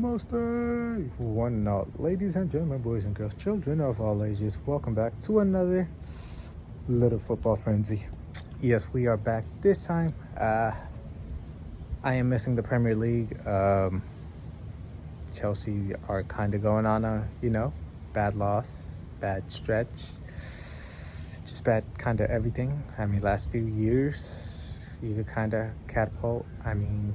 Namaste. One and all, ladies and gentlemen, boys and girls, children of all ages, welcome back to another little football frenzy. Yes, we are back this time. I am missing the Premier League. Chelsea are kind of going on a, bad loss, bad stretch, just bad kind of everything. I mean, last few years, you could kind of catapult. I mean,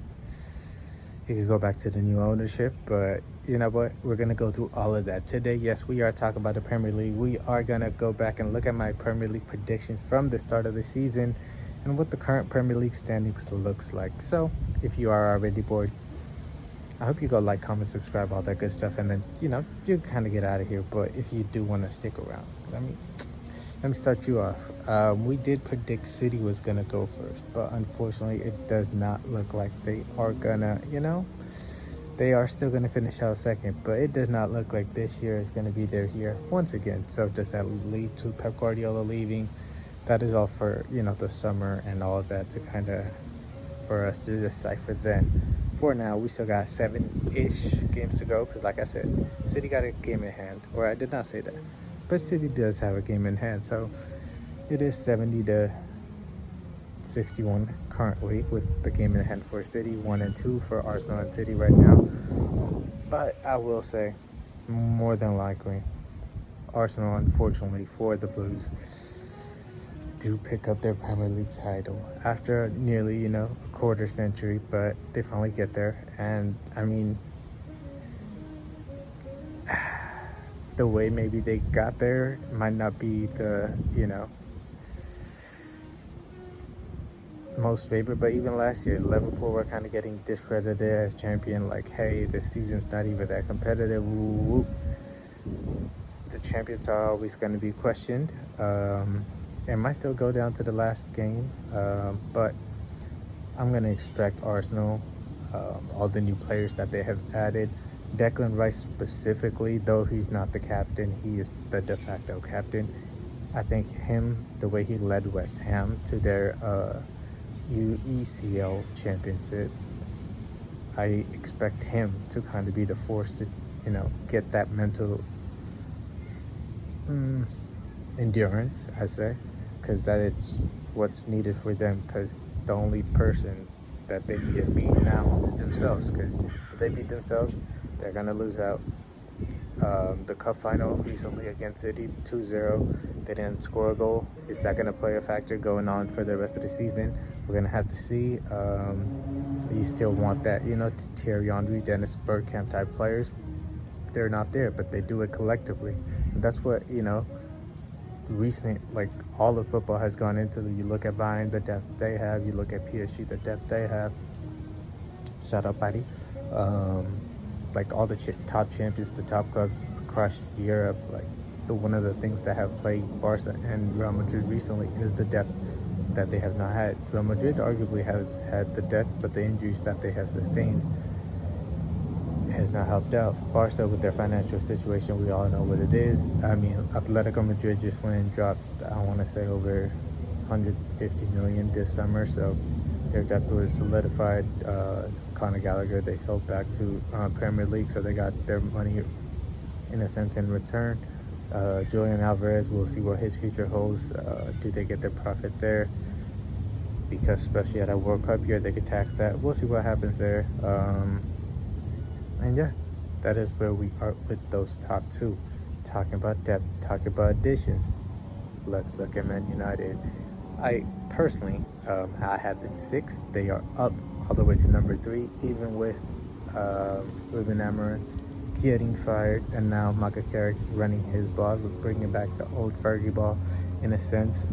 you could go back to the new ownership, but you know what? We're going to go through all of that today. Yes, we are talking about the Premier League. We are going to go back and look at my Premier League prediction from the start of the season and what the current Premier League standings looks like. So if you are already bored, I hope you go like, comment, subscribe, all that good stuff, and then, you kind of get out of here. But if you do want to stick around, let me start you off. We did predict City was going to go first, but unfortunately it does not look like they are going to, they are still going to finish out second, but it does not look like this year is going to be their year once again. So does that lead to Pep Guardiola leaving? That is all for, the summer and all of that to kind of, for us to decipher then. For now, we still got 7-ish games to go because, like I said, City got a game in hand. Or I did not say that. But City does have a game in hand. So it is 70-61 currently with the game in hand for City, 1 and 2 for Arsenal and City right now. But I will say, more than likely, Arsenal, unfortunately for the Blues, do pick up their Premier League title after nearly, a quarter century, but they finally get there. And I mean, the way maybe they got there might not be the, most favorite, but even last year, Liverpool were kind of getting discredited as champion, like, hey, the season's not even that competitive. Woo-woo. The champions are always going to be questioned. It might still go down to the last game, but I'm going to expect Arsenal, all the new players that they have added. Declan Rice specifically, though he's not the captain, he is the de facto captain. I think him, the way he led West Ham to their UECL championship, I expect him to kind of be the force to, get that mental endurance, I say, because that it's what's needed for them, because the only person that they need to beat now is themselves, because if they beat themselves, they're going to lose out. The cup final recently against City, 2-0, they didn't score a goal. Is that going to play a factor going on for the rest of the season? We're going to have to see. You still want that, Thierry Henry, Dennis Bergkamp type players. They're not there, but they do it collectively. And that's what, recent, like, all of football has gone into. You look at Bayern, the depth they have. You look at PSG, the depth they have. Shout out, buddy. Like all the top champions, the top clubs across Europe. Like one of the things that have plagued Barca and Real Madrid recently is the depth that they have not had. Real Madrid arguably has had the depth, but the injuries that they have sustained has not helped out. Barca, with their financial situation, we all know what it is. I mean, Atletico Madrid just went and dropped, I want to say, over 150 million this summer, so their depth was solidified. Conor Gallagher, they sold back to Premier League, so they got their money, in a sense, in return. Julian Alvarez, we'll see what his future holds. Do they get their profit there? Because especially at a World Cup year, they could tax that. We'll see what happens there. And yeah, that is where we are with those top two. Talking about depth, talking about additions. Let's look at Man United. I personally, I had them 6. They are up all the way to number 3, even with Ruben Amorim getting fired, and now Micah Carrick running his ball, bringing back the old Fergie ball in a sense.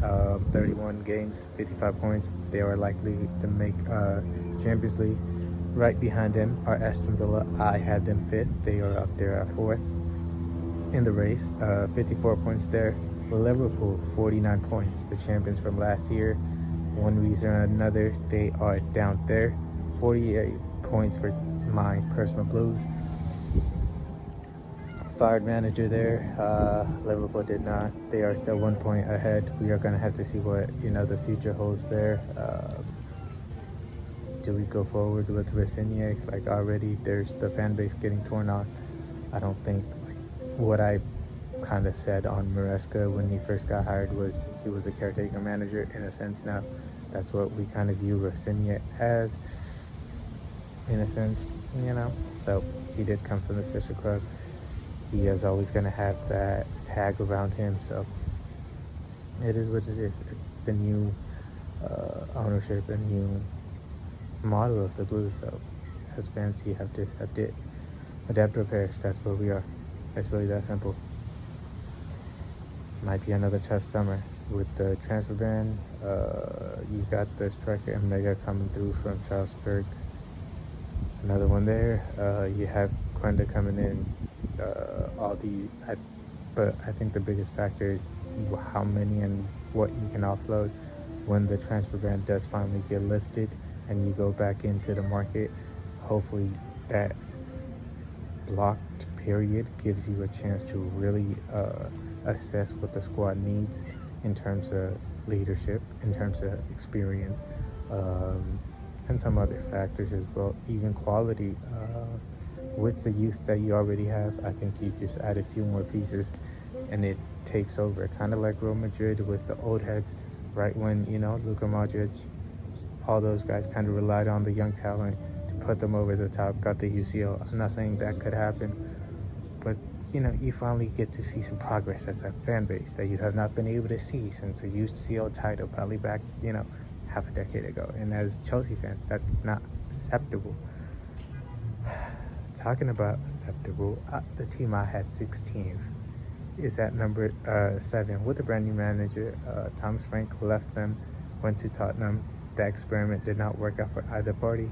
31 games, 55 points. They are likely to make Champions League. Right behind them are Aston Villa. I had them 5th. They are up there at 4th in the race. 54 points there. Liverpool, 49 points. The champions from last year. One reason or another, they are down there. 48 points for my personal Blues. Fired manager there. Liverpool did not. They are still 1 point ahead. We are going to have to see what, the future holds there. do we go forward with Rosinier? Like already, there's the fan base getting torn on. I don't think like what I kind of said on Maresca when he first got hired was he was a caretaker manager in a sense. Now that's what we kind of view Rosinier as, in a sense, you know. So he did come from the sister club. He is always going to have that tag around him. So it is what it is. It's the new ownership and new model of the Blues. So as fans, you have to accept it. Adapt or perish. That's where we are. It's really that simple. Might be another tough summer with the transfer ban. You got the striker Omega coming through from Charlesburg. Another one there. You have Quenda coming in. But I think the biggest factor is how many and what you can offload when the transfer ban does finally get lifted and you go back into the market. Hopefully that blocked period gives you a chance to really assess what the squad needs in terms of leadership, in terms of experience, and some other factors as well, even quality. With the youth that you already have, I think you just add a few more pieces and it takes over. Kind of like Real Madrid with the old heads, right when, Luka Modric, all those guys kind of relied on the young talent to put them over the top, got the UCL. I'm not saying that could happen, but, you finally get to see some progress as a fan base that you have not been able to see since a UCL title probably back, half a decade ago. And as Chelsea fans, that's not acceptable. Talking about acceptable, the team I had 16th is at number 7 with a brand new manager. Thomas Frank left them, went to Tottenham. That experiment did not work out for either party.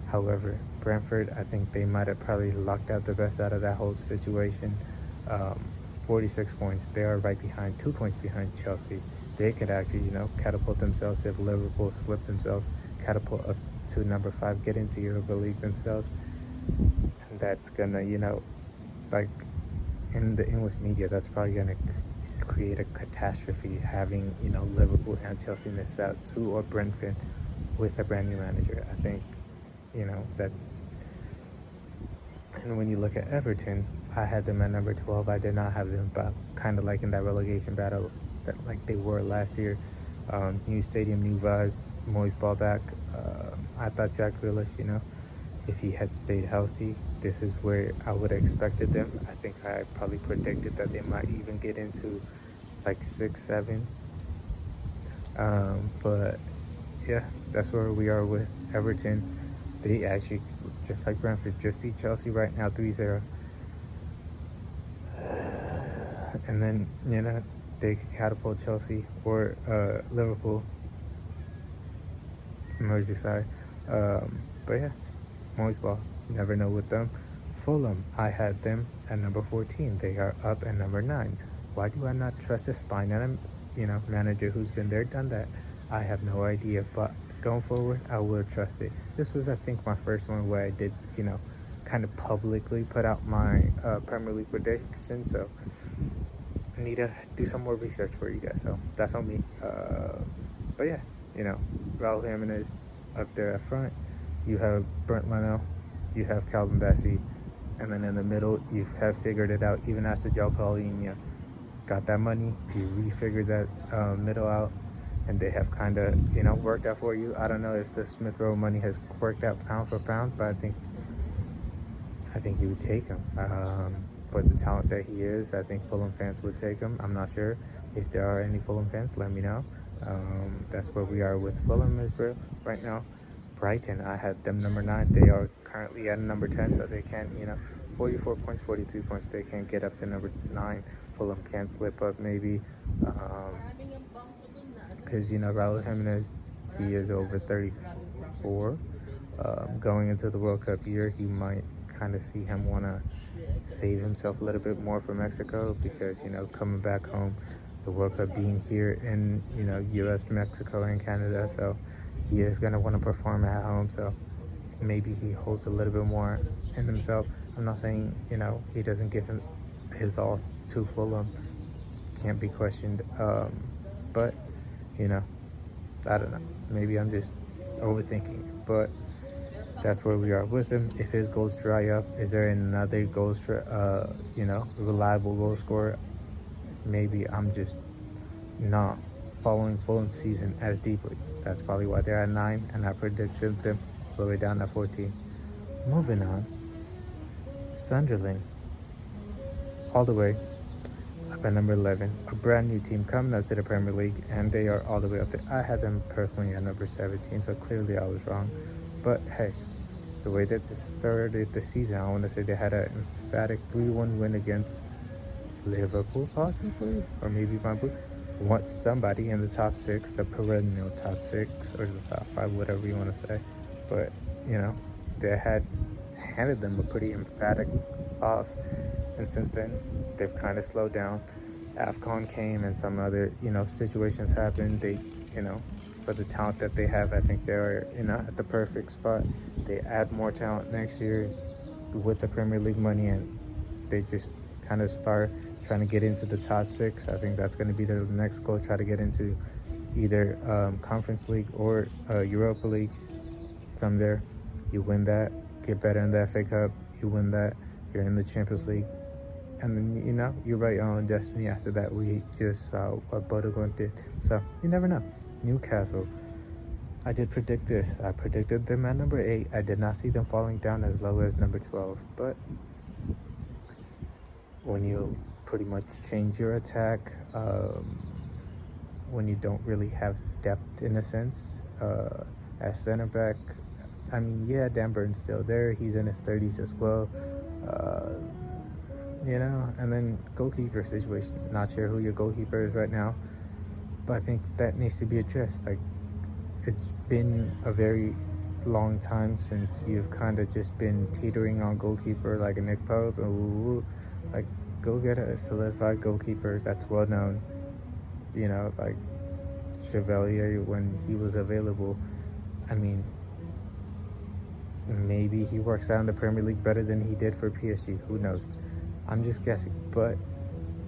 However, Brentford, I think they might have probably locked out the best out of that whole situation. 46 points. They are right behind, 2 points behind Chelsea. They could actually, catapult themselves if Liverpool slip themselves, catapult up to number 5, get into Europa League themselves. And that's gonna, like in the English media, that's probably gonna create a catastrophe having, Liverpool and Chelsea miss out to, or Brentford with a brand new manager. I think, that's. And when you look at Everton, I had them at number 12. I did not have them, but kind of like in that relegation battle that like they were last year. New stadium, new vibes, Moyes ball back. I thought Jack Grealish, if he had stayed healthy, this is where I would have expected them. I think I probably predicted that they might even get into like 6, 7. But yeah, that's where we are with Everton. They actually, just like Brentford, just beat Chelsea right now 3-0. And then, they could catapult Chelsea or Liverpool, Merseyside. But yeah, Moyes ball. You never know with them. Fulham, I had them at number 14. They are up at number 9. Why do I not trust a spine and a manager who's been there, done that? I have no idea, but going forward, I will trust it. This was, I think, my first one where I did, kind of publicly put out my Premier League prediction. So I need to do some more research for you guys. So that's on me. But yeah, Raul Jimenez up there at front. You have Brent Leno, you have Calvin Bassey, and then in the middle, you have figured it out. Even after Joe Paulinho got that money, you refigured that middle out, and they have kind of, worked out for you. I don't know if the Smith Rowe money has worked out pound for pound, but I think you would take him for the talent that he is. I think Fulham fans would take him. I'm not sure if there are any Fulham fans. Let me know. That's where we are with Fulham Israel right now. Brighton, I had them number 9. They are currently at number 10, so they can't, 44 points, 43 points. They can't get up to number 9. Fulham can slip up maybe. Because, Raul Jimenez, he is over 34. Going into the World Cup year, you might kind of see him want to save himself a little bit more for Mexico because, coming back home, the World Cup being here in, U.S., Mexico, and Canada. So he is going to want to perform at home. So maybe he holds a little bit more in himself. I'm not saying, he doesn't give him his all to Fulham. Can't be questioned. But, I don't know. Maybe I'm just overthinking it. But That's where we are with him. If his goals dry up, is there another reliable goal scorer? Maybe I'm just not following Fulham season as deeply. That's probably why they're at 9, and I predicted them all the way down at 14. Moving on, Sunderland, all the way up at number 11, a brand new team coming up to the Premier League, and they are all the way up there. I had them personally at number 17, so clearly I was wrong. But hey, the way that they started the season, I want to say they had an emphatic 3-1 win against Liverpool, possibly, or maybe my blue. Want somebody in the top 6, the perennial top 6, or the top 5, whatever you want to say. But they had handed them a pretty emphatic loss, and since then they've kind of slowed down. AFCON came and some other situations happened. They for the talent that they have, I think they're at the perfect spot. They add more talent next year with the Premier League money, and they just kind of aspire trying to get into the top 6. I think that's going to be their next goal, try to get into either Conference League or Europa League. From there, you win that, get better in the FA Cup, you win that, you're in the Champions League, and then you write your own destiny after that. We just saw what Bodo Glimt did, so you never know. Newcastle, I did predict this. I predicted them at number 8. I did not see them falling down as low as number 12, but when you pretty much change your attack, when you don't really have depth in a sense, at center back, I mean, yeah, Dan Burton's still there. He's in his 30s as well. And then goalkeeper situation. Not sure who your goalkeeper is right now, but I think that needs to be addressed. Like, it's been a very long time since you've kind of just been teetering on goalkeeper like a Nick Pope. Like, go get a solidified goalkeeper that's well known. Like Chevalier when he was available. I mean, maybe he works out in the Premier League better than he did for PSG. Who knows? I'm just guessing. But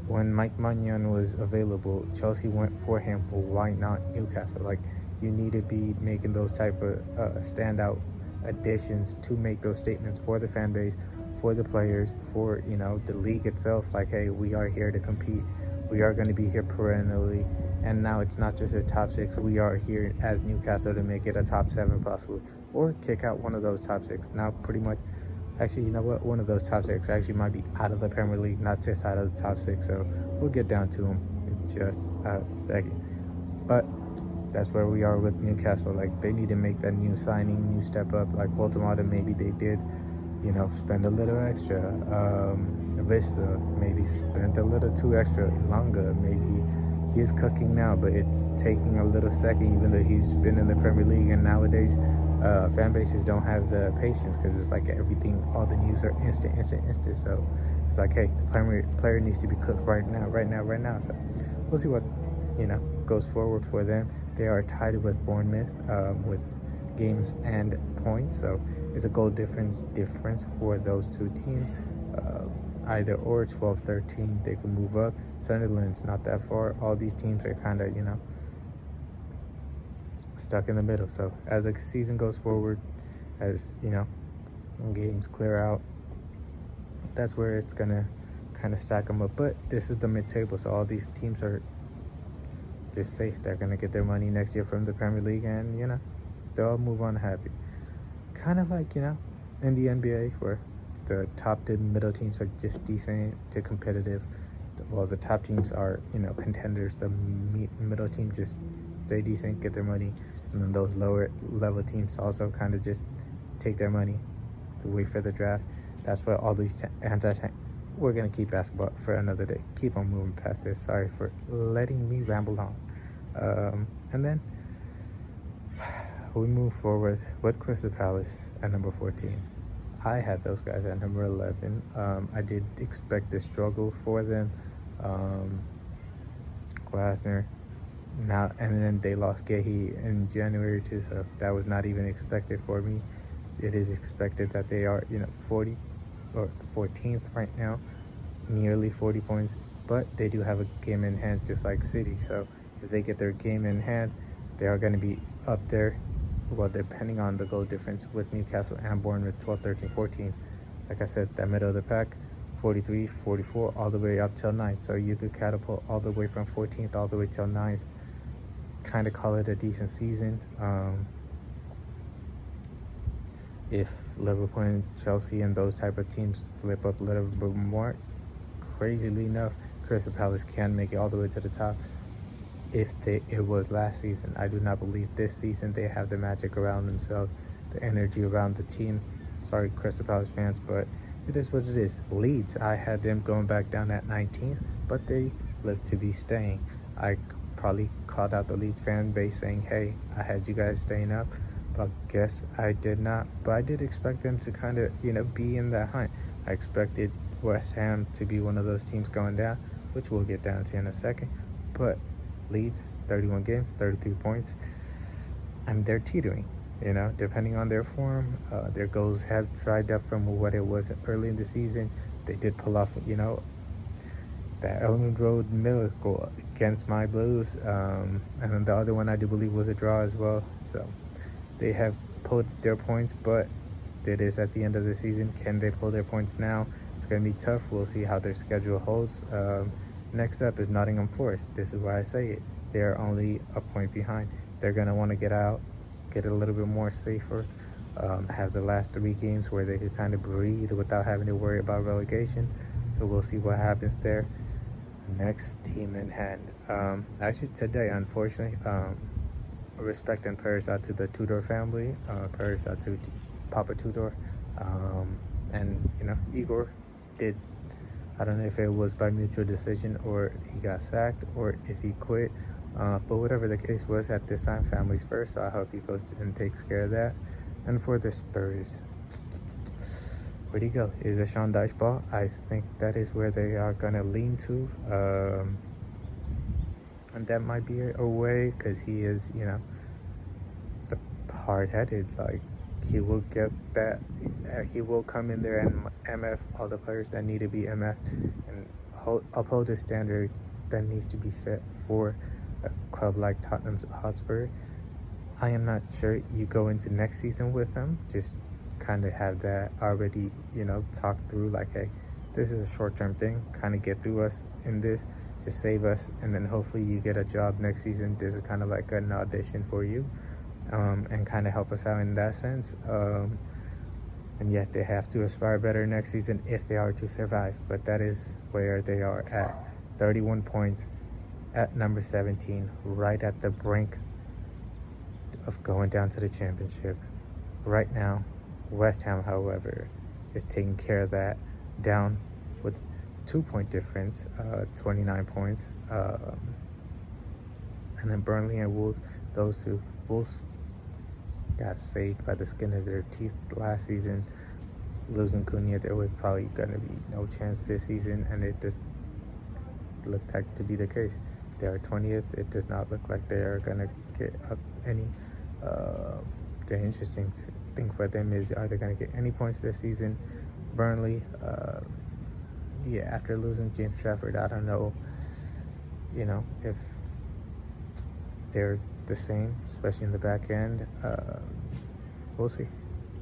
when Mike Maignan was available, Chelsea went for him. Well, why not Newcastle? Like, you need to be making those type of standout additions to make those statements for the fan base, for the players, for the league itself. Like, hey, we are here to compete. We are going to be here perennially. And now it's not just a top 6. We are here as Newcastle to make it a top 7 possibly, or kick out one of those top 6. Now, pretty much, actually, you know what? One of those top 6 actually might be out of the Premier League, not just out of the top 6. So we'll get down to them in just a second. But that's where we are with Newcastle. Like, they need to make that new signing, new step up. Like Ultimata, maybe they did, spend a little extra. Vista, maybe spent a little too extra. Ilanga, maybe he is cooking now, but it's taking a little second, even though he's been in the Premier League. And nowadays, fan bases don't have the patience, because it's like everything, all the news are instant. So it's like, hey, the player needs to be cooked right now. So we'll see what goes forward for them. They are tied with Bournemouth with games and points, so it's a goal difference for those two teams. Either or, 12-13, they can move up. Sunderland's not that far. All these teams are kind of stuck in the middle. So as the season goes forward, as games clear out, that's where it's gonna kind of stack them up. But this is the mid-table, so all these teams are just safe. They're gonna get their money next year from the Premier League, and they'll all move on happy. Kind of like in the NBA, where the top to middle teams are just decent to competitive. Well, the top teams are contenders. The middle team just stay decent, get their money, and then those lower level teams also kind of just take their money, wait for the draft. That's what all these we're gonna keep basketball for another day. Keep on moving past this. Sorry for letting me ramble on. And then we move forward with Crystal Palace at number 14. I had those guys at number 11. I did expect the struggle for them. Glasner, now, and then they lost Gehi in January too, so that was not even expected for me. It is expected that they are 40 or 14th right now, nearly 40 points, but they do have a game in hand just like City. So if they get their game in hand, they are going to be up there well, depending on the goal difference with Newcastle and Bournemouth, 12, 13, 14. Like I said, that middle of the pack, 43, 44, all the way up till 9th. So you could catapult all the way from 14th all the way till 9th. Kind of call it a decent season. If Liverpool and Chelsea and those type of teams slip up a little bit more, crazily enough, Crystal Palace can make it all the way to the top. If it was last season, I do not believe this season they have the magic around themselves, the energy around the team. Sorry, Crystal Palace fans, but it is what it is. Leeds, I had them going back down at 19th, but they look to be staying. I probably called out the Leeds fan base saying, hey, I had you guys staying up, but guess I did not. But I did expect them to kind of, be in that hunt. I expected West Ham to be one of those teams going down, which we'll get down to in a second. But Leeds, 31 games, 33 points. They're teetering, depending on their form. Their goals have dried up from what it was early in the season. They did pull off, that Elland Road miracle against my Blues. And then the other one I do believe was a draw as well. So they have pulled their points, but it is at the end of the season. Can they pull their points now? It's going to be tough. We'll see how their schedule holds. Next up is Nottingham Forest. This is why I say it. They're only a point behind. They're going to want to get out, get a little bit more safer, have the last 3 games where they could kind of breathe without having to worry about relegation. So we'll see what happens there. The next team in hand. Actually, today, unfortunately, respect and prayers out to the Tudor family. Prayers out to Papa Tudor. And, Igor did, I don't know if it was by mutual decision or he got sacked or if he quit. But whatever the case was, at this time, family's first. So I hope he goes and takes care of that. And for the Spurs, where'd he go? Is it Sean Dyche ball? I think that is where they are going to lean to. And that might be a way because he is, the hard-headed. Like, he will get that. He will come in there and MF all the players that need to be MF and uphold the standards that needs to be set for a club like Tottenham Hotspur. I am not sure you go into next season with them. Just kind of have that already, talked through. Like, hey, this is a short-term thing. Kind of get through us in this. Just save us, and then hopefully you get a job next season. This is kind of like an audition for you. And kind of help us out in that sense. And yet they have to aspire better next season if they are to survive. But that is where they are at. 31 points at number 17, right at the brink of going down to the championship. Right now, West Ham, however, is taking care of that, down with 2-point difference, 29 points. And then Burnley and Wolves, those two. Wolves got saved by the skin of their teeth last season. Losing Cunha, there was probably going to be no chance this season, and it just looked like to be the case. They are 20th. It does not look like they are going to get up any. The interesting thing for them is, are they going to get any points this season? Burnley, after losing James Trafford, I don't know, if they're the same, especially in the back end. We'll see.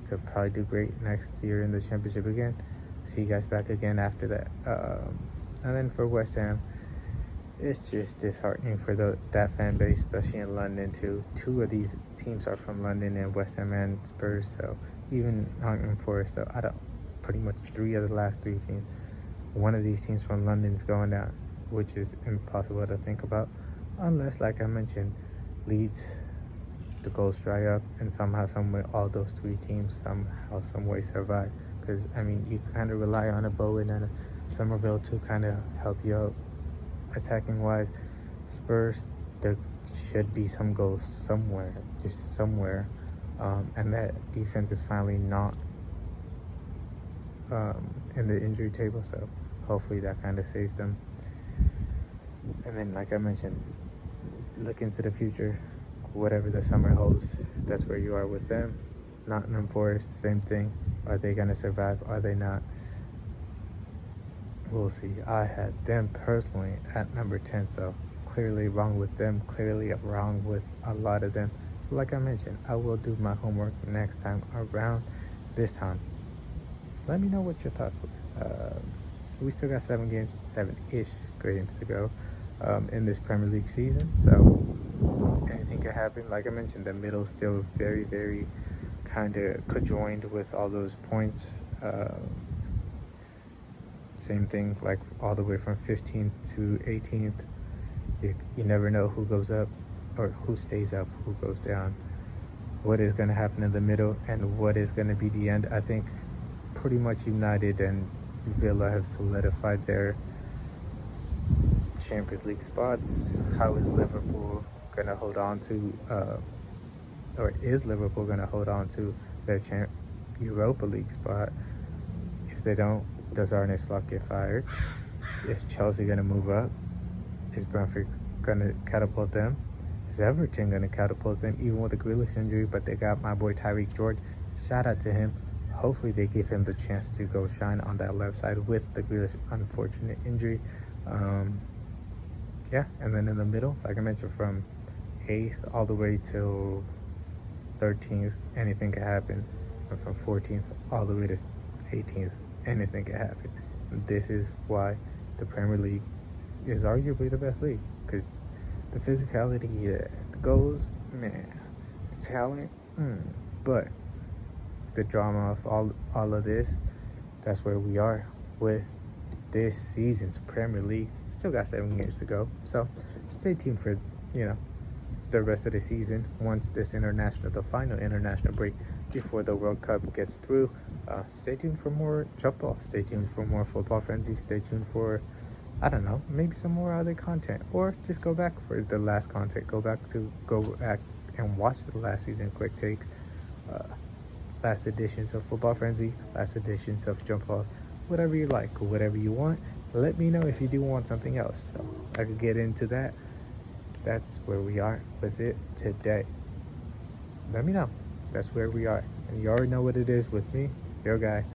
They'll probably do great next year in the championship again. See you guys back again after that. And then for West Ham, it's just disheartening for that fan base, especially in London too. 2 of these teams are from London, and West Ham and Spurs. So even Nottingham Forest, so out of pretty much 3 of the last 3 teams, one of these teams from London's going down, which is impossible to think about, unless, like I mentioned, Leeds, the goals dry up, and somehow, someway, all those 3 teams somehow, someway survive. Because, you kind of rely on a Bowen and a Somerville to kind of help you out attacking-wise. Spurs, there should be some goals somewhere, just somewhere. And that defense is finally not in the injury table, so hopefully that kind of saves them. And then, like I mentioned, look into the future. Whatever the summer holds, that's where you are with them. Nottingham Forest, same thing. Are they going to survive? Are they not? We'll see. I had them personally at number 10, so clearly wrong with them. Clearly wrong with a lot of them. Like I mentioned, I will do my homework next time around this time. Let me know what your thoughts were. We still got 7-ish games to go in this Premier League season. So anything could happen. Like I mentioned, the middle still very, very kind of conjoined with all those points. Same thing, like all the way from 15th to 18th. You never know who goes up or who stays up, who goes down, what is going to happen in the middle, and what is going to be the end. I think pretty much United and Villa have solidified their Champions League spots. How is Liverpool going to hold on to, or is Liverpool going to hold on to their Europa League spot? If they don't, does Arne Slot get fired? Is Chelsea going to move up? Is Brentford going to catapult them? Is Everton going to catapult them, even with a Grealish injury? But they got my boy Tyreek George. Shout out to him. Hopefully they give him the chance to go shine on that left side with the Grealish unfortunate injury. Yeah, and then in the middle, like I mentioned, from 8th all the way till 13th, anything can happen. And from 14th all the way to 18th, anything can happen. This is why the Premier League is arguably the best league, because the physicality, yeah, the goals, man, the talent, but the drama of all of this, that's where we are with this season's Premier League. Still got 7 games to go, so stay tuned for the rest of the season once the final international break before the World Cup gets through. Stay tuned for more jump ball. Stay tuned for more football frenzy. Stay tuned for, I don't know, maybe some more other content, or just go back for the last content. Go back and watch the last season quick takes, last editions of Football Frenzy, last editions of Jump Off, whatever you like, whatever you want. Let me know if you do want something else, so I could get into that. That's where we are with it today. Let me know. That's where we are. And you already know what it is with me, your guy,